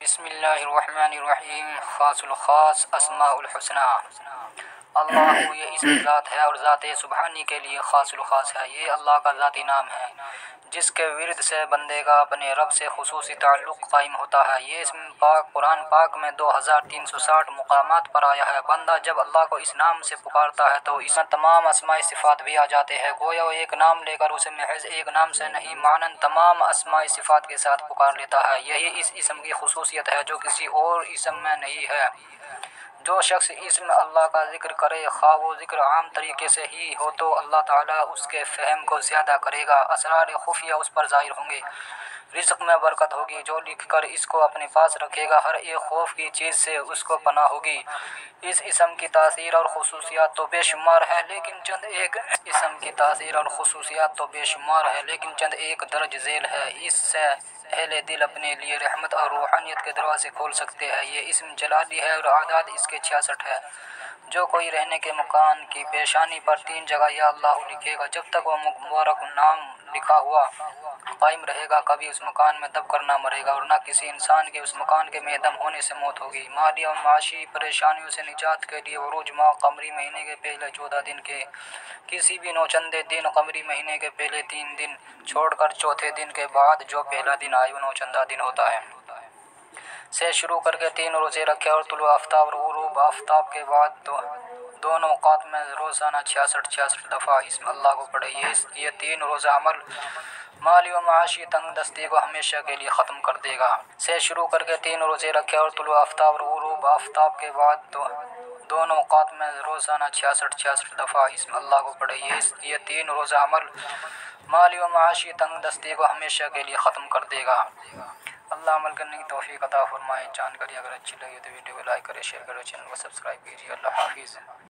بسم اللہ الرحمن الرحیم۔ خاص الخاص اسماء الحسنہ۔ اللہ یہ اسم ذات ہے اور ذات سبحانی کے لیے خاص الخاص ہے۔ یہ اللہ کا ذاتی نام ہے جس کے ورد سے بندے کا اپنے رب سے خصوصی تعلق قائم ہوتا ہے۔ یہ اسم پاک قرآن پاک میں 2360 مقامات پر آیا ہے۔ بندہ جب اللہ کو اس نام سے پکارتا ہے تو اس میں تمام اسماء صفات بھی آ جاتے ہیں۔ گویا وہ ایک نام لے کر اسے محض ایک نام سے نہیں مانند تمام اسماء صفات کے ساتھ پکار لیتا ہے۔ یہی اس اسم کی خصوصیت ہے جو کسی اور اسم میں نہیں ہے۔ جو شخص اسم اللہ کا ذکر کرے خواہ وہ ذکر عام طریقے سے ہی ہو تو اللہ تعالیٰ اس کے فہم کو زیادہ کرے گا، اسرار خفیہ اس پر ظاہر ہوں گے، رزق میں برکت ہوگی، جو لکھ کر اس کو اپنے پاس رکھے گا ہر ایک خوف کی چیز سے اس کو پناہ ہوگی۔ اس اسم کی تاثیر اور خصوصیات تو بے شمار ہے لیکن چند ایک درج ذیل ہے۔ اس سے اہل دل اپنے لیے رحمت اور روحانیت کے دروازے کھول سکتے ہیں۔ یہ اسم جلالی ہے اور اعداد اس کے 66 ہے۔ جو کوئی رہنے کے مکان کی پیشانی پر 3 جگہ یا اللہ لکھے گا جب تک وہ مبارک نام لکھا ہوا قائم رہے گا کبھی اس مکان میں دب کر نہ مرے گا اور نہ کسی انسان کے اس مکان کے میں دم ہونے سے موت ہوگی۔ مالی اور معاشی پریشانیوں سے نجات کے لیے عروج ماہ قمری مہینے کے پہلے 14 دن کے کسی بھی نوچندے دن قمری مہینے کے پہلے 3 دن چھوڑ کر چوتھے دن کے بعد جو پہلا دن آئے وہ نوچندہ دن ہوتا ہے سے شروع کر کے 3 روزے رکھے اور طلوع آفتاب اور غروب آفتاب کے بعد دونوں اوقات میں روزانہ 66 دفعہ اسم اللہ کو پڑھے۔ یہ 3 روزہ عمل مالی و معاشی تنگ دستی کو ہمیشہ کے لیے ختم کر دے گا۔ سے شروع کر کے 3 روزے رکھے اور طلوع آفتاب اور غروب آفتاب کے بعد دونوں اوقات میں روزانہ 66 دفعہ اسم اللہ کو پڑھے۔ یہ 3 روزہ عمل مالی و معاشی تنگ دستی کو ہمیشہ کے لیے ختم کر دے گا۔ اللہ عمل کرنے کی توفیق عطا فرمائے۔ جانکاری اگر اچھی لگی تو ویڈیو کو لائک کرے، شیئر کرے، چینل کو سبسکرائب کیجیے۔ اللہ حافظ۔